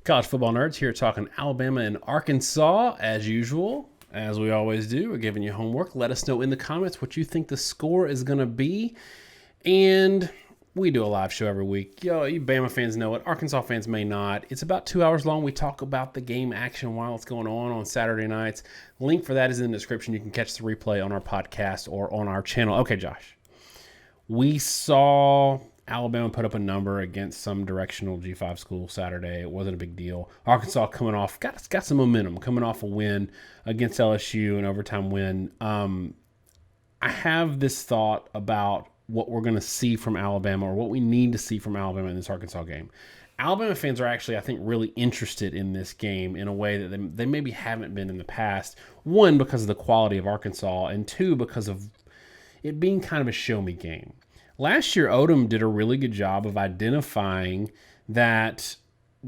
College football nerds here talking Alabama and Arkansas as usual. As we always do, we're giving you homework. Let us know in the comments what you think the score is going to be. And we do a live show every week. Yo, you Bama fans know it. Arkansas fans may not. It's about 2 hours long. We talk about the game action while it's going on Saturday nights. Link for that is in the description. You can catch the replay on our podcast or on our channel. Okay, Josh. We saw Alabama put up a number against some directional G5 school Saturday. It wasn't a big deal. Arkansas coming off, got some momentum, coming off a win against LSU, an overtime win. I have this thought about what we're going to see from Alabama or what we need to see from Alabama in this Arkansas game. Alabama fans are actually, I think, really interested in this game in a way that they maybe haven't been in the past. One, because of the quality of Arkansas, and two, because of it being kind of a show-me game. Last year, Odom did a really good job of identifying that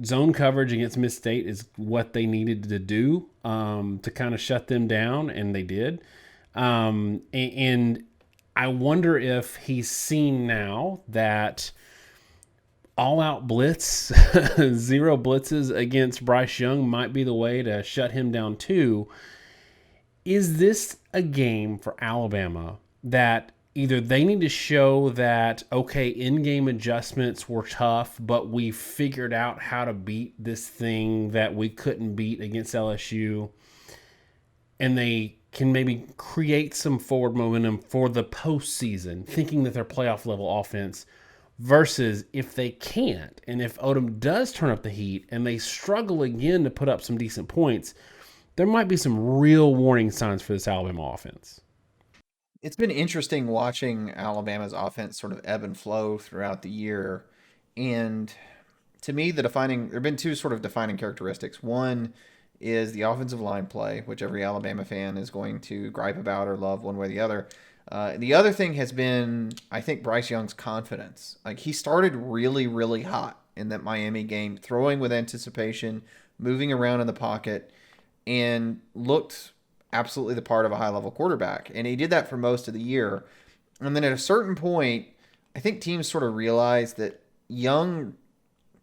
zone coverage against Miss-State is what they needed to do to kind of shut them down, and they did. And I wonder if he's seen now that all-out blitz, zero blitzes against Bryce Young might be the way to shut him down too. Is this a game for Alabama that either they need to show that, okay, in-game adjustments were tough, but we figured out how to beat this thing that we couldn't beat against LSU, and they can maybe create some forward momentum for the postseason, thinking that they're playoff-level offense, versus if they can't, and if Odom does turn up the heat and they struggle again to put up some decent points, there might be some real warning signs for this Alabama offense. It's been interesting watching Alabama's offense sort of ebb and flow throughout the year. And to me, there have been two sort of defining characteristics. One is the offensive line play, which every Alabama fan is going to gripe about or love one way or the other. The other thing has been, I think, Bryce Young's confidence. Like, he started really, really hot in that Miami game, throwing with anticipation, moving around in the pocket, and looked absolutely the part of a high-level quarterback. And he did that for most of the year. And then at a certain point, I think teams sort of realized that Young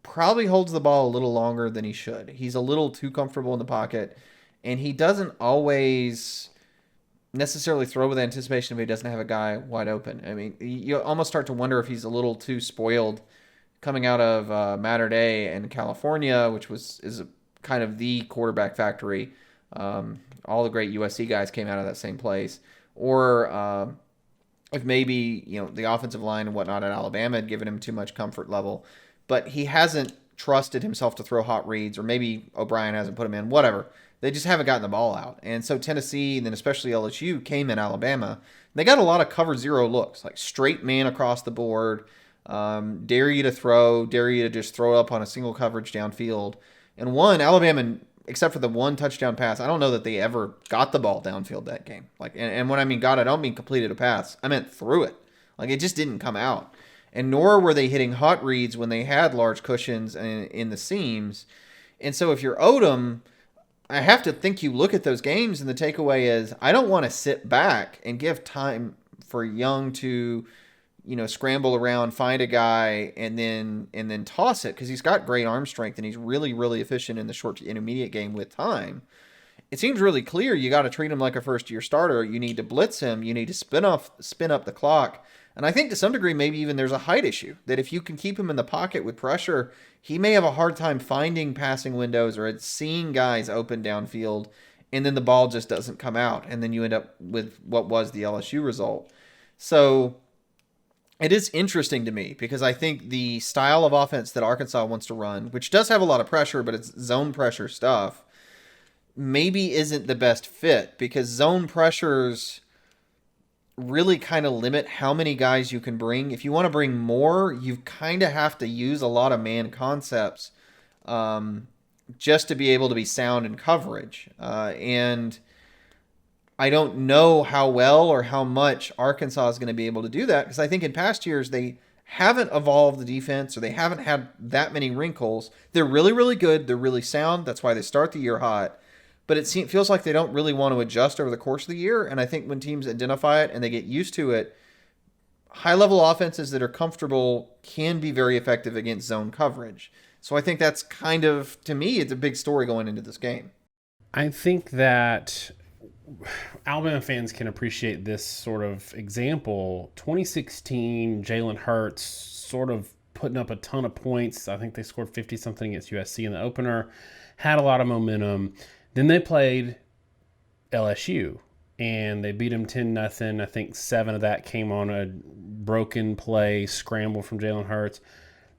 probably holds the ball a little longer than he should. He's a little too comfortable in the pocket, and he doesn't always necessarily throw with anticipation if he doesn't have a guy wide open. I mean, you almost start to wonder if he's a little too spoiled coming out of Mater Dei in California, which is kind of the quarterback factory. All the great USC guys came out of that same place. Or if maybe, the offensive line and whatnot at Alabama had given him too much comfort level. But he hasn't trusted himself to throw hot reads, or maybe O'Brien hasn't put him in, whatever. They just haven't gotten the ball out. And so Tennessee, and then especially LSU, came in Alabama. They got a lot of cover zero looks, like straight man across the board, dare you to throw, dare you to just throw it up on a single coverage downfield. And Alabama, except for the one touchdown pass, I don't know that they ever got the ball downfield that game. Like, and when I mean got, I don't mean completed a pass. I meant threw it. Like, it just didn't come out. And nor were they hitting hot reads when they had large cushions in the seams. And so if you're Odom, I have to think you look at those games, and the takeaway is I don't want to sit back and give time for Young to, scramble around, find a guy, and then toss it, because he's got great arm strength and he's really, really efficient in the short to intermediate game with time. It seems really clear you got to treat him like a first-year starter. You need to blitz him. You need to spin up the clock. And I think to some degree maybe even there's a height issue, that if you can keep him in the pocket with pressure, he may have a hard time finding passing windows or seeing guys open downfield, and then the ball just doesn't come out, and then you end up with what was the LSU result. So it is interesting to me, because I think the style of offense that Arkansas wants to run, which does have a lot of pressure, but it's zone pressure stuff, maybe isn't the best fit, because zone pressures really kind of limit how many guys you can bring. If you want to bring more, you kind of have to use a lot of man concepts just to be able to be sound in coverage. And I don't know how well or how much Arkansas is going to be able to do that, because I think in past years they haven't evolved the defense, or they haven't had that many wrinkles. They're really, really good. They're really sound. That's why they start the year hot. But it feels like they don't really want to adjust over the course of the year. And I think when teams identify it and they get used to it, high-level offenses that are comfortable can be very effective against zone coverage. So I think that's kind of, to me, it's a big story going into this game. I think that Alabama fans can appreciate this sort of example. 2016, Jalen Hurts sort of putting up a ton of points. I think they scored 50 something against USC in the opener, had a lot of momentum. Then they played LSU and they beat them 10-0. I think 7 of that came on a broken play scramble from Jalen Hurts.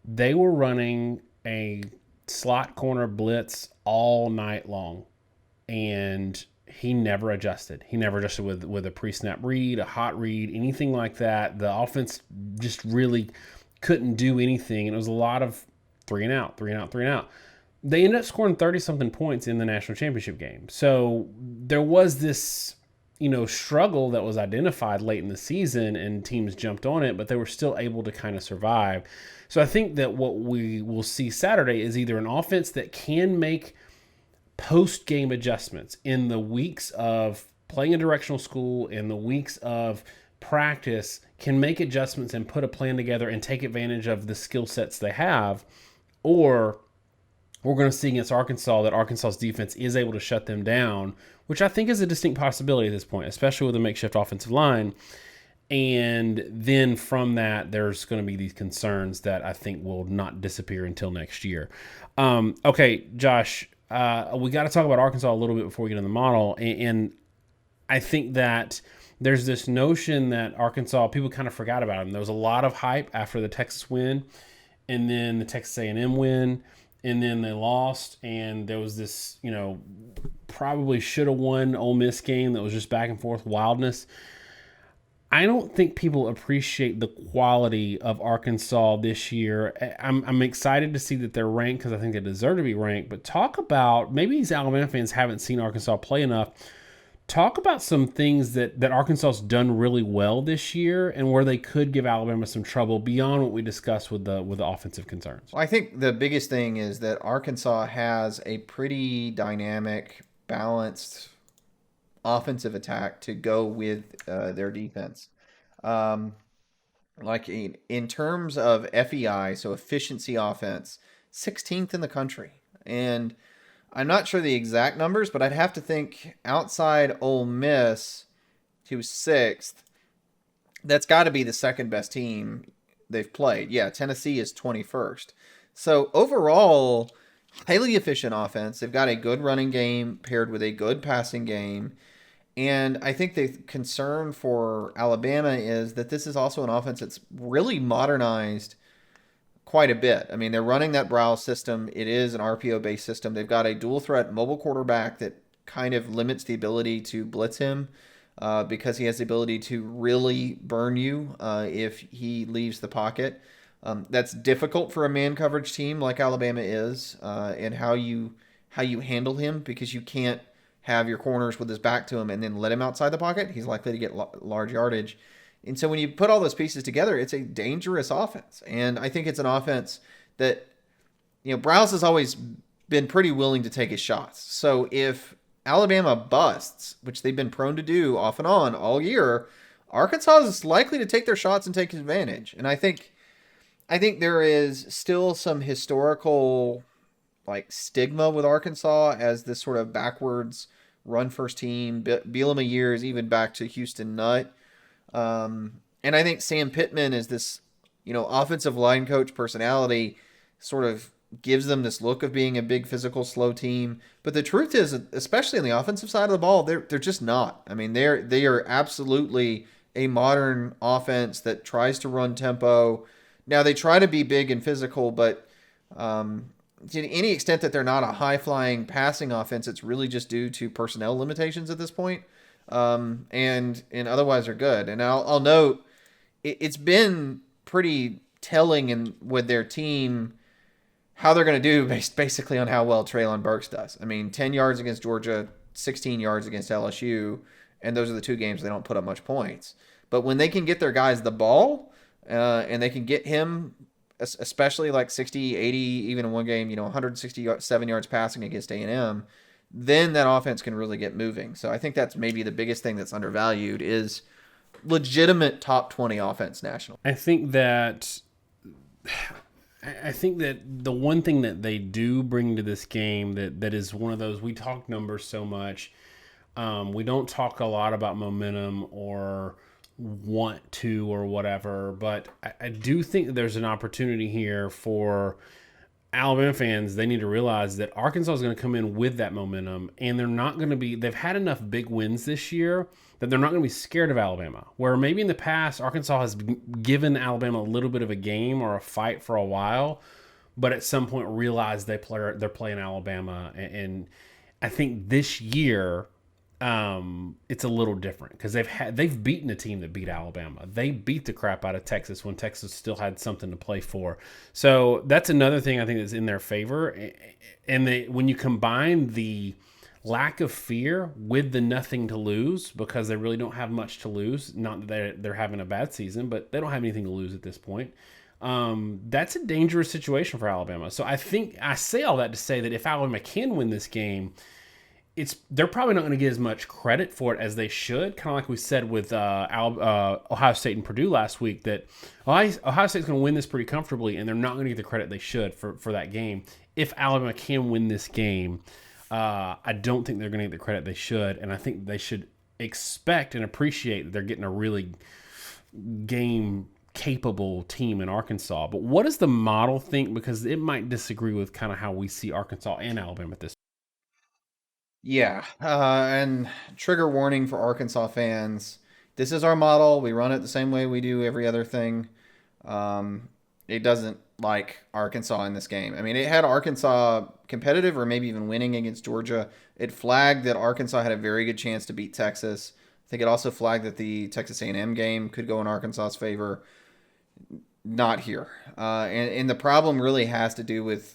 They were running a slot corner blitz all night long, and he never adjusted. He never adjusted with a pre-snap read, a hot read, anything like that. The offense just really couldn't do anything, and it was a lot of 3 and out, 3 and out, 3 and out. They ended up scoring 30-something points in the national championship game. So there was this, struggle that was identified late in the season, and teams jumped on it, but they were still able to kind of survive. So I think that what we will see Saturday is either an offense that can make post-game adjustments in the weeks of playing a directional school, in the weeks of practice, can make adjustments and put a plan together and take advantage of the skill sets they have, or we're going to see against Arkansas that Arkansas's defense is able to shut them down, which I think is a distinct possibility at this point, especially with a makeshift offensive line. And then from that, there's going to be these concerns that I think will not disappear until next year. Okay, Josh, we got to talk about Arkansas a little bit before we get in the model. And I think that there's this notion that Arkansas, people kind of forgot about them. There was a lot of hype after the Texas win, and then the Texas A&M win, and then they lost, and there was this, probably should have won Ole Miss game that was just back and forth wildness. I don't think people appreciate the quality of Arkansas this year. I'm excited to see that they're ranked because I think they deserve to be ranked. But talk about, maybe these Alabama fans haven't seen Arkansas play enough. Talk about some things that Arkansas's done really well this year and where they could give Alabama some trouble beyond what we discussed with the offensive concerns. Well, I think the biggest thing is that Arkansas has a pretty dynamic, balanced offensive attack to go with their defense. Like in terms of FEI, so efficiency offense, 16th in the country. And I'm not sure the exact numbers, but I'd have to think outside Ole Miss, who's 6th, that's got to be the second best team they've played. Yeah, Tennessee is 21st. So overall, highly efficient offense. They've got a good running game paired with a good passing game. And I think the concern for Alabama is that this is also an offense that's really modernized quite a bit. I mean, they're running that Browse system. It is an RPO-based system. They've got a dual-threat mobile quarterback that kind of limits the ability to blitz him because he has the ability to really burn you if he leaves the pocket. That's difficult for a man coverage team like Alabama is, and how you handle him, because you can't have your corners with his back to him and then let him outside the pocket. He's likely to get large yardage. And so when you put all those pieces together, it's a dangerous offense. And I think it's an offense that, Browse has always been pretty willing to take his shots. So if Alabama busts, which they've been prone to do off and on all year, Arkansas is likely to take their shots and take advantage. And I think there is still some historical stigma with Arkansas as this sort of backwards run first team. Bielema years, even back to Houston Nutt. And I think Sam Pittman is this, offensive line coach personality, sort of gives them this look of being a big physical, slow team. But the truth is, especially on the offensive side of the ball, they're just not. I mean, they are absolutely a modern offense that tries to run tempo. Now they try to be big and physical, but to any extent that they're not a high-flying passing offense, it's really just due to personnel limitations at this point. And otherwise they're good. And I'll note it's been pretty telling with their team how they're going to do based basically on how well Treylon Burks does. I mean, 10 yards against Georgia, 16 yards against LSU, and those are the two games they don't put up much points. But when they can get their guys the ball, and they can get him, especially 60, 80, even in one game, 167 yards passing against A&M, then that offense can really get moving. So I think that's maybe the biggest thing that's undervalued is legitimate top 20 offense national. I think that I think that the one thing that they do bring to this game that is one of those, we talk numbers so much. We don't talk a lot about momentum or want to or whatever, but I do think that there's an opportunity here for Alabama fans. They need to realize that Arkansas is going to come in with that momentum, and they're not going to be. They've had enough big wins this year that they're not going to be scared of Alabama. Where maybe in the past, Arkansas has given Alabama a little bit of a game or a fight for a while, but at some point realized they're playing Alabama, and I think this year it's a little different because they've beaten a team that beat Alabama. They beat the crap out of Texas when Texas still had something to play for. So that's another thing I think that's in their favor. And when you combine the lack of fear with the nothing to lose, because they really don't have much to lose. Not that they're having a bad season, but they don't have anything to lose at this point. That's a dangerous situation for Alabama. So I think I say all that to say that if Alabama can win this game, they're probably not going to get as much credit for it as they should. Kind of like we said with Ohio State and Purdue last week, that Ohio State's going to win this pretty comfortably, and they're not going to get the credit they should for that game. If Alabama can win this game, I don't think they're going to get the credit they should, and I think they should expect and appreciate that they're getting a really game-capable team in Arkansas. But what does the model think? Because it might disagree with kind of how we see Arkansas and Alabama at this. Yeah, and trigger warning for Arkansas fans. This is our model. We run it the same way we do every other thing. It doesn't like Arkansas in this game. I mean, it had Arkansas competitive or maybe even winning against Georgia. It flagged that Arkansas had a very good chance to beat Texas. I think it also flagged that the Texas A&M game could go in Arkansas's favor. Not here. And the problem really has to do with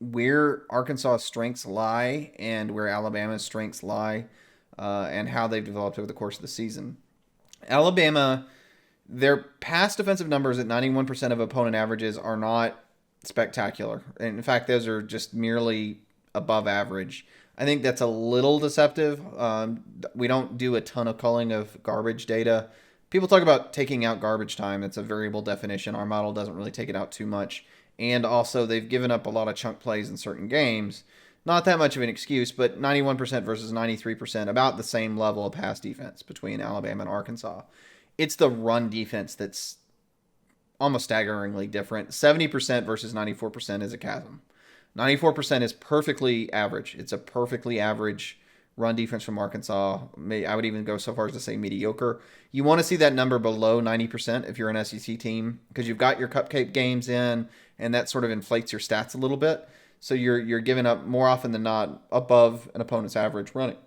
where Arkansas's strengths lie and where Alabama's strengths lie, and how they've developed over the course of the season. Alabama, their past defensive numbers at 91% of opponent averages are not spectacular. And in fact, those are just merely above average. I think that's a little deceptive. We don't do a ton of culling of garbage data. People talk about taking out garbage time. It's a variable definition. Our model doesn't really take it out too much. And also, they've given up a lot of chunk plays in certain games. Not that much of an excuse, but 91% versus 93%, about the same level of pass defense between Alabama and Arkansas. It's the run defense that's almost staggeringly different. 70% versus 94% is a chasm. 94% is perfectly average. It's a perfectly average run defense from Arkansas. I would even go so far as to say mediocre. You want to see that number below 90% if you're an SEC team, because you've got your cupcake games in, and that sort of inflates your stats a little bit. So you're giving up more often than not above an opponent's average running.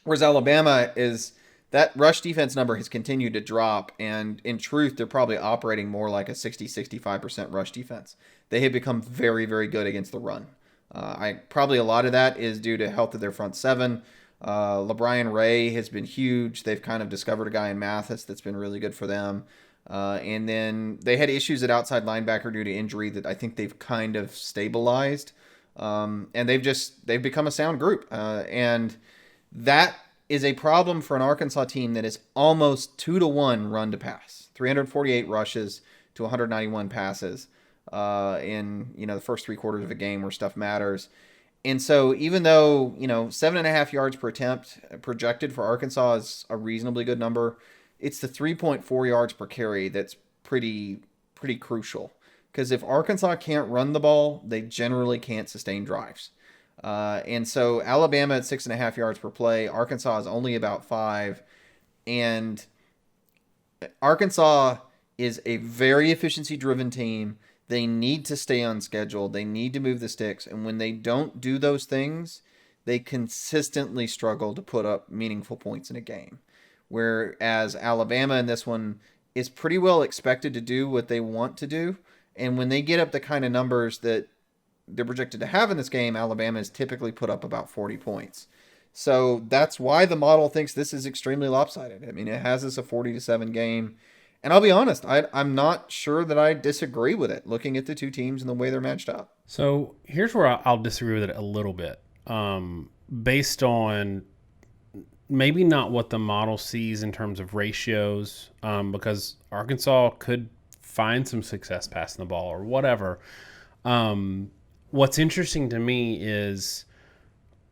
Whereas Alabama is, that rush defense number has continued to drop, and in truth, they're probably operating more like a 60-65% rush defense. They have become very, very good against the run. Probably a lot of that is due to health of their front seven. LeBron Ray has been huge. They've kind of discovered a guy in Mathis that's been really good for them. And then they had issues at outside linebacker due to injury that I think they've kind of stabilized. And they've become a sound group. And that is a problem for an Arkansas team that is almost 2-to-1 run to pass. 348 rushes to 191 passes in the first three quarters of a game where stuff matters. And so even though 7.5 yards per attempt projected for Arkansas is a reasonably good number, it's the 3.4 yards per carry that's pretty crucial. Because if Arkansas can't run the ball, they generally can't sustain drives. And so Alabama at 6.5 yards per play, Arkansas is only about 5. And Arkansas is a very efficiency-driven team. They need to stay on schedule. They need to move the sticks. And when they don't do those things, they consistently struggle to put up meaningful points in a game. Whereas Alabama in this one is pretty well expected to do what they want to do. And when they get up the kind of numbers that they're projected to have in this game, Alabama has typically put up about 40 points. So that's why the model thinks this is extremely lopsided. I mean, it has this a 40-7 game. And I'll be honest, I'm not sure that I disagree with it, looking at the two teams and the way they're matched up. So here's where I'll disagree with it a little bit, based on maybe not what the model sees in terms of ratios, because Arkansas could find some success passing the ball or whatever. What's interesting to me is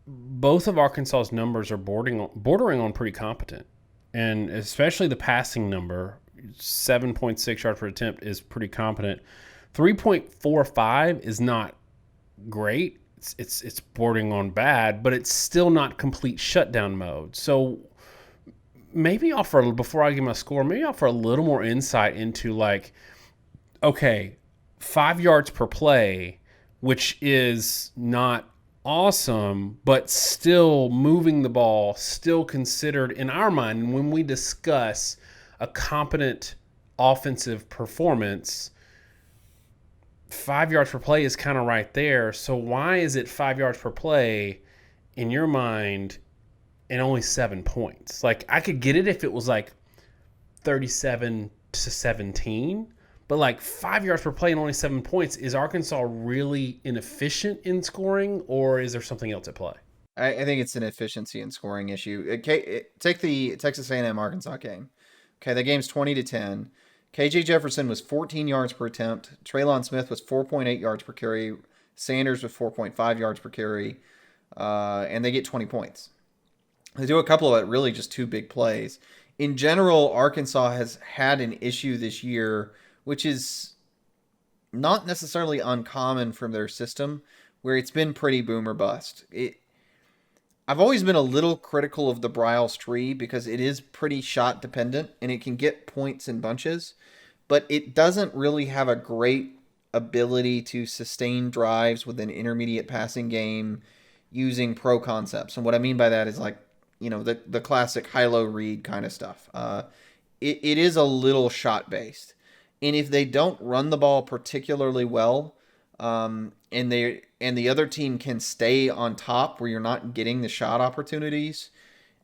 both of Arkansas's numbers are bordering on pretty competent, and especially the passing number, 7.6 yards per attempt, is pretty competent. 3.45 is not great. It's bordering on bad, but it's still not complete shutdown mode. So maybe before I give my score, maybe offer a little more insight into like, okay, 5 yards per play, which is not awesome, but still moving the ball, still considered in our mind when we discuss a competent offensive performance. 5 yards per play is kind of right there. So why is it 5 yards per play in your mind and only 7 points? Like, I could get it if it was like 37-17, but like 5 yards per play and only 7 points. Is Arkansas really inefficient in scoring, or is there something else at play? I think it's an efficiency and scoring issue. Take the Texas A&M Arkansas game. Okay, that game's 20-10. KJ Jefferson was 14 yards per attempt. Traylon Smith was 4.8 yards per carry. Sanders was 4.5 yards per carry. And they get 20 points. They do a couple of really just two big plays. In general, Arkansas has had an issue this year, which is not necessarily uncommon from their system, where it's been pretty boom or bust. I've always been a little critical of the Bryles tree because it is pretty shot dependent and it can get points in bunches, but it doesn't really have a great ability to sustain drives with an intermediate passing game using pro concepts. And what I mean by that is like, the classic high-low read kind of stuff. It is a little shot-based. And if they don't run the ball particularly well, and the other team can stay on top where you're not getting the shot opportunities,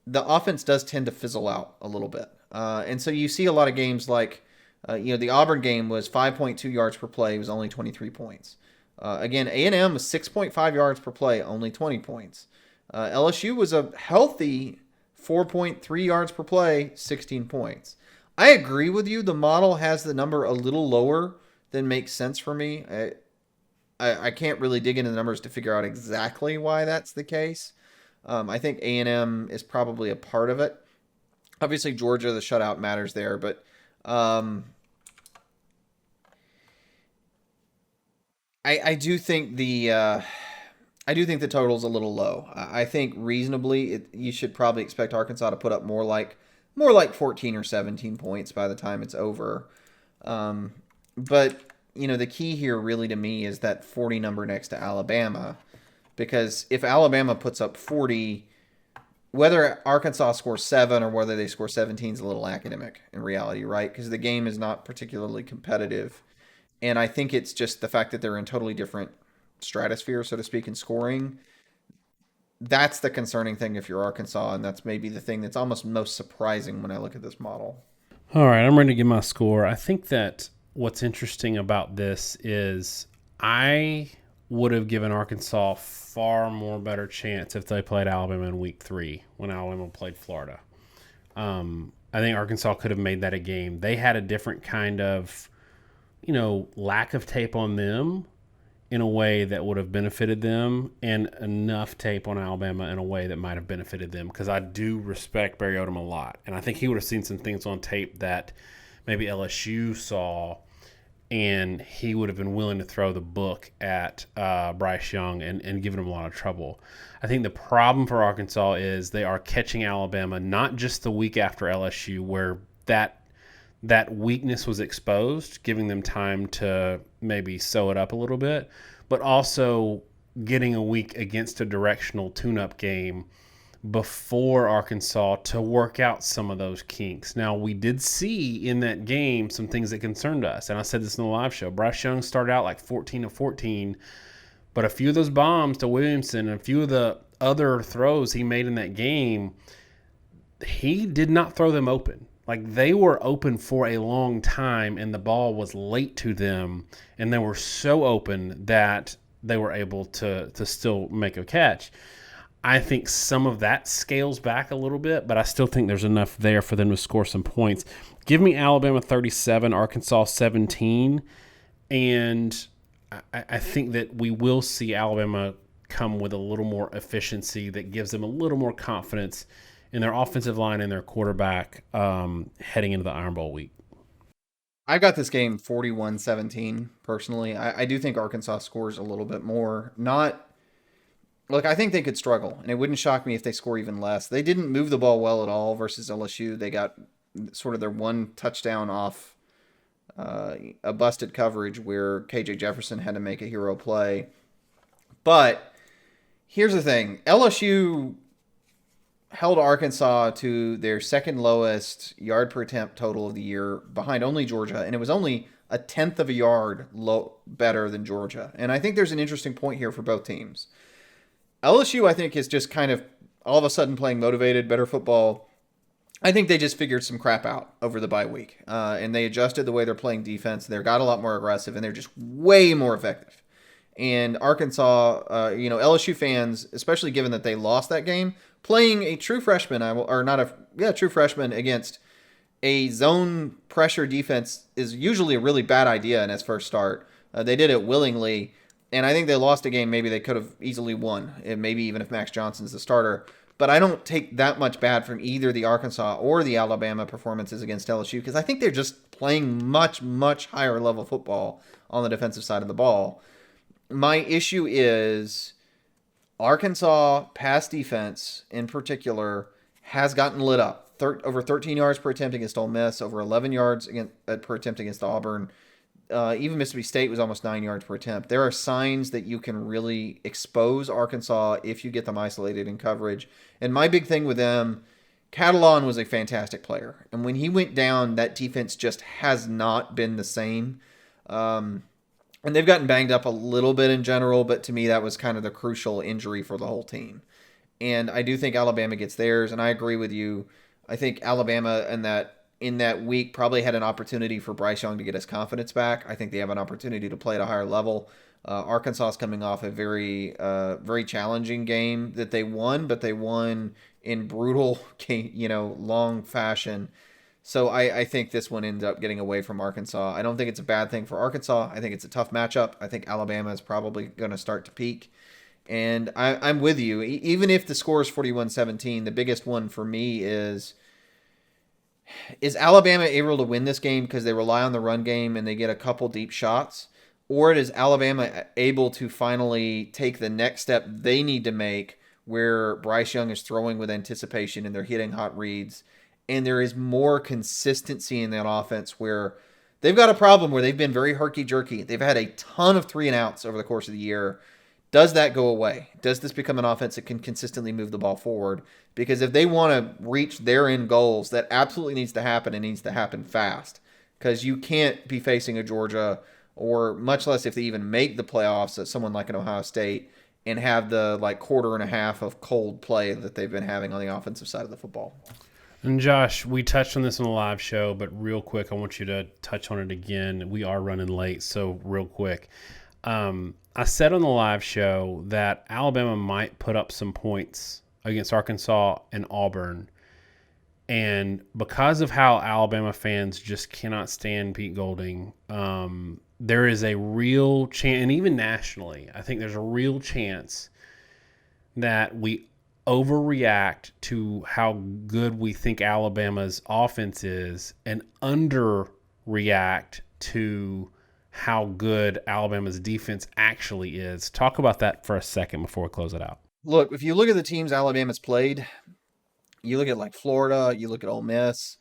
the offense does tend to fizzle out a little bit. And so you see a lot of games like, the Auburn game was 5.2 yards per play, it was only 23 points. Again, A&M was 6.5 yards per play, only 20 points. LSU was a healthy 4.3 yards per play, 16 points. I agree with you. The model has the number a little lower than makes sense for me. I can't really dig into the numbers to figure out exactly why that's the case. I think A&M is probably a part of it. Obviously, Georgia, the shutout matters there, but I do think the total's a little low. I think reasonably, you should probably expect Arkansas to put up more like 14 or 17 points by the time it's over. But the key here really to me is that 40 number next to Alabama, because if Alabama puts up 40, whether Arkansas scores 7 or whether they score 17 is a little academic in reality, right? Because the game is not particularly competitive. And I think it's just the fact that they're in totally different stratosphere, so to speak, in scoring. That's the concerning thing if you're Arkansas, and that's maybe the thing that's almost most surprising when I look at this model. All right, I'm ready to give my score. I think that what's interesting about this is I would have given Arkansas far more better chance if they played Alabama in week 3 when Alabama played Florida. I think Arkansas could have made that a game. They had a different kind of, lack of tape on them in a way that would have benefited them, and enough tape on Alabama in a way that might have benefited them, because I do respect Barry Odom a lot. And I think he would have seen some things on tape that maybe LSU saw, and he would have been willing to throw the book at Bryce Young and giving him a lot of trouble. I think the problem for Arkansas is they are catching Alabama not just the week after LSU, where that weakness was exposed, giving them time to maybe sew it up a little bit, but also getting a week against a directional tune-up game before Arkansas to work out some of those kinks. Now, we did see in that game some things that concerned us, and I said this in the live show. Bryce Young started out like 14 of 14, but a few of those bombs to Williamson and a few of the other throws he made in that game, he did not throw them open. Like, they were open for a long time, and the ball was late to them, and they were so open that they were able to still make a catch. I think some of that scales back a little bit, but I still think there's enough there for them to score some points. Give me Alabama 37, Arkansas 17, and I think that we will see Alabama come with a little more efficiency that gives them a little more confidence in their offensive line and their quarterback heading into the Iron Bowl week. I got this game 41-17 personally. I do think Arkansas scores a little bit more. Not Look, I think they could struggle, and it wouldn't shock me if they score even less. They didn't move the ball well at all versus LSU. They got sort of their one touchdown off a busted coverage where KJ Jefferson had to make a hero play. But here's the thing. LSU held Arkansas to their second lowest yard per attempt total of the year, behind only Georgia, and it was only a tenth of a yard better than Georgia. And I think there's an interesting point here for both teams. LSU, I think, is just kind of all of a sudden playing motivated, better football. I think they just figured some crap out over the bye week, and they adjusted the way they're playing defense. They got a lot more aggressive, and they're just way more effective. And Arkansas, LSU fans, especially given that they lost that game, playing a true freshman, true freshman against a zone pressure defense is usually a really bad idea in its first start. They did it willingly, and I think they lost a game maybe they could have easily won, and maybe even if Max Johnson's the starter. But I don't take that much bad from either the Arkansas or the Alabama performances against LSU, because I think they're just playing much, much higher level football on the defensive side of the ball. My issue is Arkansas pass defense in particular has gotten lit up. Over 13 yards per attempt against Ole Miss, over 11 yards per attempt against Auburn. Even Mississippi State was almost 9 yards per attempt. There are signs that you can really expose Arkansas if you get them isolated in coverage. And my big thing with them, Catalan was a fantastic player. And when he went down, that defense just has not been the same. And they've gotten banged up a little bit in general, but to me that was kind of the crucial injury for the whole team. And I do think Alabama gets theirs, and I agree with you. I think Alabama in that week probably had an opportunity for Bryce Young to get his confidence back. I think they have an opportunity to play at a higher level. Arkansas is coming off a very, very challenging game that they won, but they won in brutal, long fashion. So I think this one ends up getting away from Arkansas. I don't think it's a bad thing for Arkansas. I think it's a tough matchup. I think Alabama is probably going to start to peak. And I'm with you. Even if the score is 41-17, the biggest one for me is Alabama able to win this game because they rely on the run game and they get a couple deep shots? Or is Alabama able to finally take the next step they need to make where Bryce Young is throwing with anticipation and they're hitting hot reads and there is more consistency in that offense where they've got a problem where they've been very herky-jerky. They've had a ton of 3-and-outs over the course of the year. Does that go away? Does this become an offense that can consistently move the ball forward? Because if they want to reach their end goals, that absolutely needs to happen and needs to happen fast. Because you can't be facing a Georgia, or much less if they even make the playoffs, at someone like an Ohio State, and have the quarter and a half of cold play that they've been having on the offensive side of the football. And Josh, we touched on this on the live show, but real quick, I want you to touch on it again. We are running late, so real quick. I said on the live show that Alabama might put up some points against Arkansas and Auburn. And because of how Alabama fans just cannot stand Pete Golding, there is a real chance, and even nationally, I think there's a real chance that we overreact to how good we think Alabama's offense is and underreact to how good Alabama's defense actually is. Talk about that for a second before we close it out. Look, if you look at the teams Alabama's played, you look at Florida, you look at Ole Miss,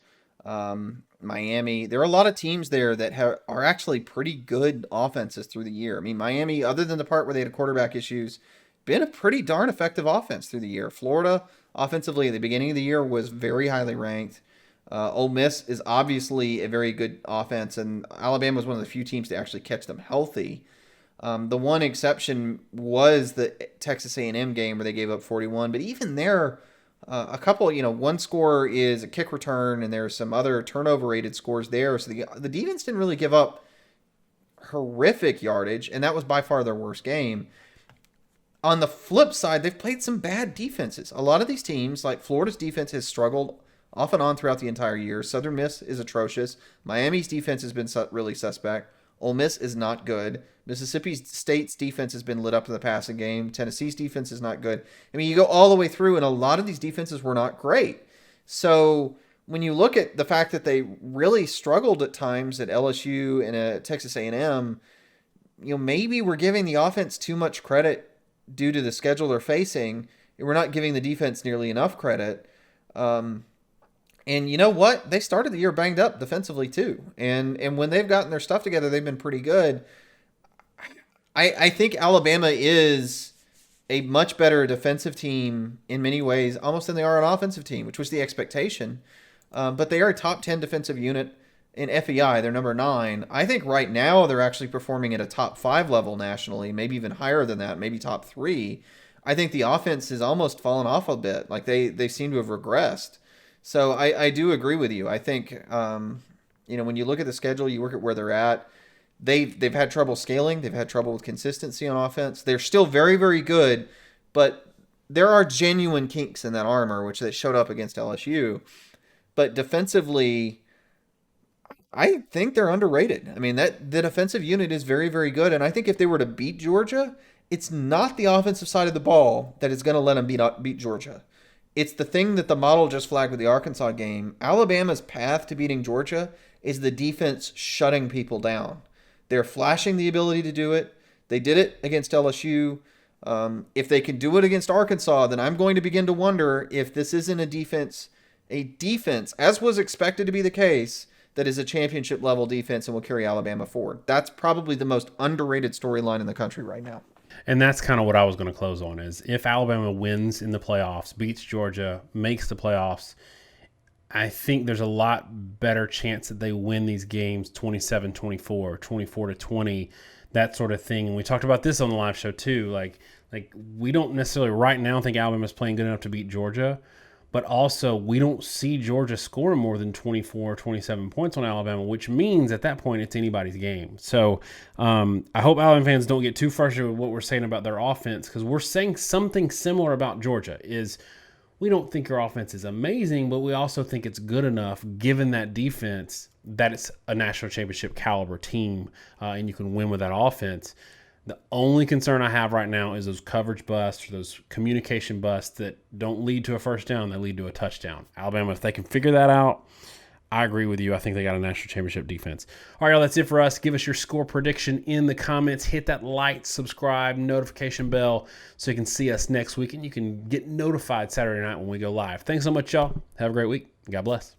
Miami. There are a lot of teams there that are actually pretty good offenses through the year. I mean, Miami, other than the part where they had quarterback issues, been a pretty darn effective offense through the year. Florida, offensively, at the beginning of the year, was very highly ranked. Ole Miss is obviously a very good offense, and Alabama was one of the few teams to actually catch them healthy. The one exception was the Texas A&M game where they gave up 41, but even there, a couple, one score is a kick return, and there's some other turnover-rated scores there, so the defense didn't really give up horrific yardage, and that was by far their worst game. on the flip side, they've played some bad defenses. A lot of these teams, like Florida's defense, has struggled off and on throughout the entire year. Southern Miss is atrocious. Miami's defense has been really suspect. Ole Miss is not good. Mississippi State's defense has been lit up in the passing game. Tennessee's defense is not good. I mean, you go all the way through, and a lot of these defenses were not great. So when you look at the fact that they really struggled at times at LSU and at Texas A&M, maybe we're giving the offense too much credit due to the schedule they're facing. We're not giving the defense nearly enough credit. And you know what? They started the year banged up defensively too. And when they've gotten their stuff together, they've been pretty good. I think Alabama is a much better defensive team in many ways, almost than they are an offensive team, which was the expectation. But they are a top 10 defensive unit in FEI. They're number 9. I think right now they're actually performing at a top 5 level nationally, maybe even higher than that, maybe top 3. I think the offense has almost fallen off a bit. Like they seem to have regressed. So I do agree with you. I think, when you look at the schedule, you look at where they're at, they've had trouble scaling. They've had trouble with consistency on offense. They're still very, very good, but there are genuine kinks in that armor, which they showed up against LSU. But defensively, I think they're underrated. I mean, the defensive unit is very, very good. And I think if they were to beat Georgia, it's not the offensive side of the ball that is going to let them beat Georgia. It's the thing that the model just flagged with the Arkansas game. Alabama's path to beating Georgia is the defense shutting people down. They're flashing the ability to do it. They did it against LSU. If they can do it against Arkansas, then I'm going to begin to wonder if this isn't a defense, as was expected to be the case, that is a championship level defense and will carry Alabama forward. That's probably the most underrated storyline in the country right now. And that's kind of what I was going to close on, is if Alabama wins in the playoffs, beats Georgia, makes the playoffs, I think there's a lot better chance that they win these games 27-24, 24-20, that sort of thing. And we talked about this on the live show too. Like we don't necessarily right now think Alabama's playing good enough to beat Georgia, but also we don't see Georgia scoring more than 24, 27 points on Alabama, which means at that point it's anybody's game. So I hope Alabama fans don't get too frustrated with what we're saying about their offense, because we're saying something similar about Georgia. Is we don't think your offense is amazing, but we also think it's good enough, given that defense, that it's a national championship caliber team, and you can win with that offense. The only concern I have right now is those coverage busts or those communication busts that don't lead to a first down, they lead to a touchdown. Alabama, if they can figure that out, I agree with you. I think they got a national championship defense. All right, y'all, that's it for us. Give us your score prediction in the comments. Hit that like, subscribe, notification bell so you can see us next week, and you can get notified Saturday night when we go live. Thanks so much, y'all. Have a great week. God bless.